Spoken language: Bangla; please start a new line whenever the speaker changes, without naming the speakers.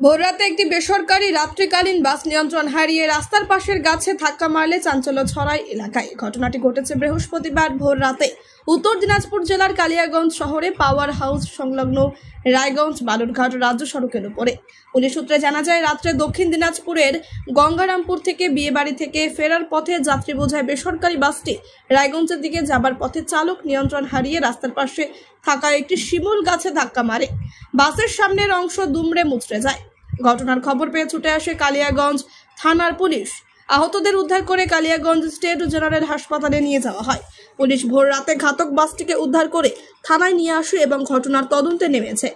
ভোররাতে একটি বেসরকারি রাত্রিকালীন বাস নিয়ন্ত্রণ হারিয়ে রাস্তার পাশের গাছে ধাক্কা মারলে চাঞ্চল্য ছড়ায় এলাকায়। ঘটনাটি ঘটেছে বৃহস্পতিবার ভোর রাতে উত্তর দিনাজপুর জেলার কালিয়াগঞ্জ শহরে পাওয়ার হাউস সংলগ্ন রায়গঞ্জ বালুরঘাট রাজ্য সড়কের উপরে। পুলিশ সূত্রে জানা যায়, রাত্রে দক্ষিণ দিনাজপুরের গঙ্গারামপুর থেকে বিয়েবাড়ি থেকে ফেরার পথে যাত্রী বোঝায় বেসরকারি বাসটি রায়গঞ্জের দিকে যাবার পথে চালক নিয়ন্ত্রণ হারিয়ে রাস্তার পাশে থাকা একটি শিমুল গাছে ধাক্কা মারে। বাসের সামনের অংশ দুমড়ে মুচড়ে যায়। ঘটনার খবর পেয়ে ছুটে আসে কালিয়াগঞ্জ থানার পুলিশ। আহতদের উদ্ধার করে কালিয়াগঞ্জ স্টেট জেনারেল হাসপাতালে নিয়ে যাওয়া হয়। পুলিশ ভোর রাতে ঘাতক বাসটিকে উদ্ধার করে থানায় নিয়ে আসে এবং ঘটনার তদন্তে নেমেছে।